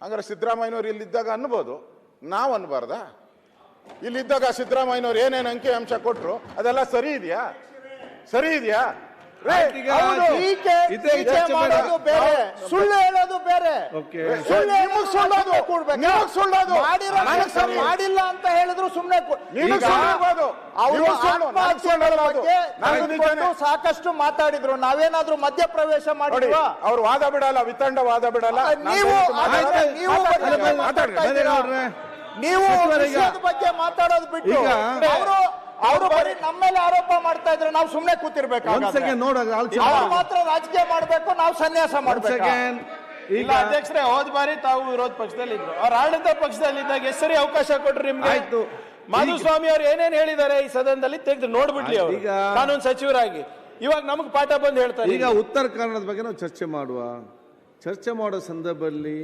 ಹಂಗಾರೆ ಸಿದ್ದರಾಮಯ್ಯನವ್ರು ಇಲ್ಲಿದ್ದಾಗ ಅನ್ಬೋದು, ನಾವು ಅನ್ಬಾರ್ದಾ? ಇಲ್ಲಿದ್ದಾಗ ಸಿದ್ದರಾಮಯ್ಯನವ್ರು ಏನೇನು ಅಂಕಿ ಅಂಶ ಕೊಟ್ಟರು ಅದೆಲ್ಲ ಸರಿ ಇದೆಯಾ? ಸರಿ ಇದೆಯಾ? ಸುಳ್ಳು ಹೇಳೋದು ಬೇರೆ, ಮಾಡಿಲ್ಲ ಅಂತ ಹೇಳಿದ್ರು ಸುಮ್ಮನೆ ಸಾಕಷ್ಟು ಮಾತಾಡಿದ್ರು. ನಾವೇನಾದ್ರೂ ಮಧ್ಯ ಪ್ರವೇಶ ಮಾಡಿದ್ವಾ? ಅವ್ರು ವಾದ ಬಿಡಲ್ಲ, ವಿತಂಡ ವಾದ ಬಿಡಲ್ಲ. ನೀವು ಬಗ್ಗೆ ಮಾತಾಡೋದು ಬಿಟ್ಟು ಅವರು ಬರೀ ನಮ್ಮ ಮೇಲೆ ಆರೋಪ ಮಾಡ್ತಾ ಇದ್ರೆ ನಾವು ಸುಮ್ಮನೆ ಕೂತಿರ್ಬೇಕಾಗುತ್ತೆ. ಮಾತ್ರ ರಾಜಕೀಯ ಮಾಡ್ಬೇಕು, ನಾವು ಸನ್ಯಾಸ ಮಾಡ್ಬೇಕು. ಈಗ ಅಧ್ಯಕ್ಷರೇ, ಹೋದ ಬಾರಿ ತಾವು ವಿರೋಧ ಪಕ್ಷದಲ್ಲಿ ಇದ್ರು, ಅವ್ರ ಆಡಳಿತ ಪಕ್ಷದಲ್ಲಿ ಇದ್ದಾಗ ಎಷ್ಟು ಅವಕಾಶ ಕೊಟ್ರು ನಿಮ್ಗೆ? ಆಯ್ತು, ಮಾಧುಸ್ವಾಮಿ ಅವ್ರು ಏನೇನ್ ಹೇಳಿದ್ದಾರೆ ಈ ಸದನದಲ್ಲಿ ತೆಗೆದು ನೋಡ್ಬಿಡ್ಲಿ ಅವರು ಕಾನೂನು ಸಚಿವರಾಗಿ. ಇವಾಗ ನಮಗ್ ಪಾಠ ಬಂದು ಹೇಳ್ತಾರೆ. ಈಗ ಉತ್ತರ ಕನ್ನಡದ ಬಗ್ಗೆ ನಾವು ಚರ್ಚೆ ಮಾಡೋ ಸಂದರ್ಭದಲ್ಲಿ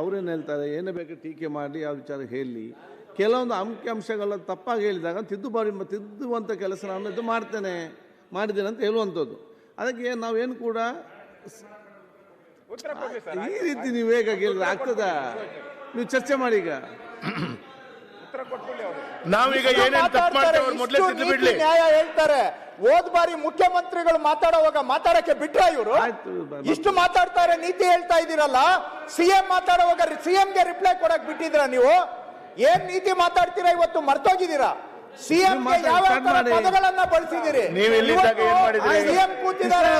ಅವ್ರೇನು ಹೇಳ್ತಾರೆ, ಏನೇ ಬೇಕು ಟೀಕೆ ಮಾಡಿ ಆ ವಿಚಾರ ಹೇಳಿ, ಕೆಲವೊಂದು ಅಂಕಿಅಂಶಗಳ ತಪ್ಪಾಗಿ ಹೇಳಿದಾಗ ತಿದ್ದುವಂಥ ಕೆಲಸ ನಾನು ಇದು ಮಾಡಿದ್ದೇನೆ ಅಂತ ಹೇಳುವಂಥದ್ದು. ಅದಕ್ಕೆ ನಾವೇನು ಕೂಡ ಈ ರೀತಿ ನೀವು ಹೇಗೆ ಹೇಳಿದ್ರೆ ಆಗ್ತದ? ನೀವು ಚರ್ಚೆ ಮಾಡಿ. ಈಗ ನಾವೀಗ ನ್ಯಾಯ ಹೇಳ್ತಾರೆ. ಹೋದ್ ಬಾರಿ ಮುಖ್ಯಮಂತ್ರಿಗಳು ಮಾತಾಡುವಾಗ ಮಾತಾಡಕ್ಕೆ ಬಿಟ್ರ ಇವರು? ಇಷ್ಟು ಮಾತಾಡ್ತಾರೆ, ನೀತಿ ಹೇಳ್ತಾ ಇದ್ದೀರಲ್ಲ. ಸಿಎಂ ಮಾತಾಡುವಾಗ ಸಿಎಂಗೆ ರಿಪ್ಲೈ ಕೊಡಕ್ ಬಿಟ್ಟಿದ್ರ ನೀವು? ಏನ್ ನೀತಿ ಮಾತಾಡ್ತೀರಾ ಇವತ್ತು ಮರ್ತೋಗಿದ್ದೀರಾ? ಸಿಎಂ ಯಾವ ಪದಗಳನ್ನ ಬಳಸಿದಿರಿ? ಸಿಎಂ ಕೂತಿದ್ದಾರೆ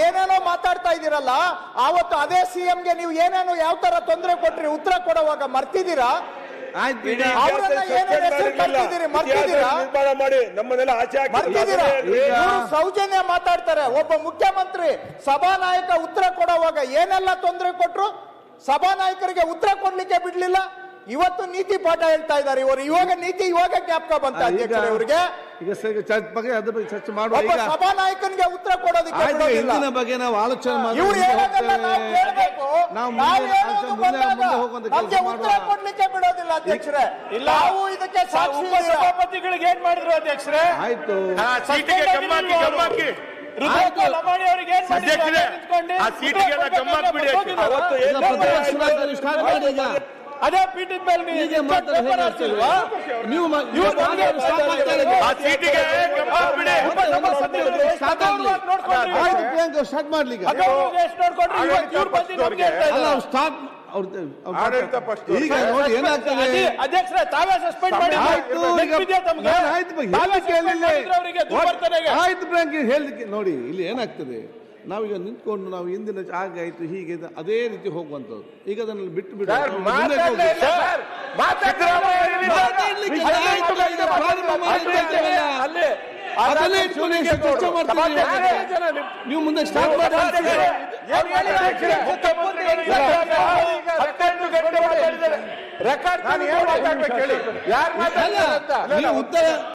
ಏನೇನೋ ಮಾತಾಡ್ತಾ ಇದ್ದೀರಲ್ಲ. ಆವತ್ತು ಅದೇ ಸಿಎಂಗೆ ನೀವು ಏನೇನೋ ಯಾವ ತರ ತೊಂದರೆ ಕೊಟ್ರಿ, ಉತ್ತರ ಕೊಡುವಾಗ ಮರ್ತಿದ್ದೀರಾ? ಸೌಜನ್ಯ ಮಾತಾಡ್ತಾರೆ. ಒಬ್ಬ ಮುಖ್ಯಮಂತ್ರಿ ಸಭಾನಾಯಕ ಉತ್ತರ ಕೊಡುವಾಗ ಏನೆಲ್ಲ ತೊಂದರೆ ಕೊಟ್ರು, ಸಭಾನಾಯಕರಿಗೆ ಉತ್ತರ ಕೊಡ್ಲಿಕ್ಕೆ ಬಿಡ್ಲಿಲ್ಲ. ಇವತ್ತು ನೀತಿ ಪಾಠ ಹೇಳ್ತಾ ಇದ್ದಾರೆ ಇವರು. ಇವಾಗ ಜ್ಞಾಪಕ ಬಂತ ಅಧ್ಯಕ್ಷರೇ ಅವರಿಗೆ? ಚರ್ಚೆ ಮಾಡುವ. ಸಭಾನಾಯಕನಿಗೆ ಉತ್ತರ ಕೊಡೋದಕ್ಕೆ ಬಗ್ಗೆ ನಾವು ಆಲೋಚನೆ ಉತ್ತರ ಕೊಡ್ಲಿಕ್ಕೆ ಬಿಡೋದಿಲ್ಲ ಅಧ್ಯಕ್ಷರೇ. ನಾವು ಇದಕ್ಕೆ ಸಭಾಪತಿಗಳಿಗೆ ಏನ್ ಮಾಡಿದ್ರು ಅಧ್ಯಕ್ಷರೇ? ಆಯ್ತು, ಲಮಾಣಿ ಅವರಿಗೆ ಅದೇ ಪೀಠದ ಮೇಲೆ ನೀವು ಸ್ಟಾರ್ಟ್ ಮಾಡ್ಲಿ. ಈಗ ನೋಡಿ ಏನಾಗ್ತದೆ ಅಧ್ಯಕ್ಷರೇ, ತಾವೇ ಸಸ್ಪೆಂಡ್ ಮಾಡಿ. ಆಯ್ತು ಬ್ಯಾಂಕ್ ಹೇಳಲಿಕ್ಕೆ ನೋಡಿ, ಇಲ್ಲಿ ಏನಾಗ್ತದೆ, ನಾವೀಗ ನಿಂತ್ಕೊಂಡು ನಾವು ಹಿಂದಿನ ಆಗಾಯ್ತು ಹೀಗೆ ಅದೇ ರೀತಿ ಹೋಗುವಂಥದ್ದು. ಈಗ ಅದನ್ನು ಬಿಟ್ಟು ಬಿಟ್ಟು ಚರ್ಚೆ ಮಾಡ್ತೀವಿ. ನೀವು ಮುಂದೆ ಸ್ಟಾರ್ಟ್ ಮಾಡಿ. ರೆಕಾರ್ಡ್ ಉತ್ತರ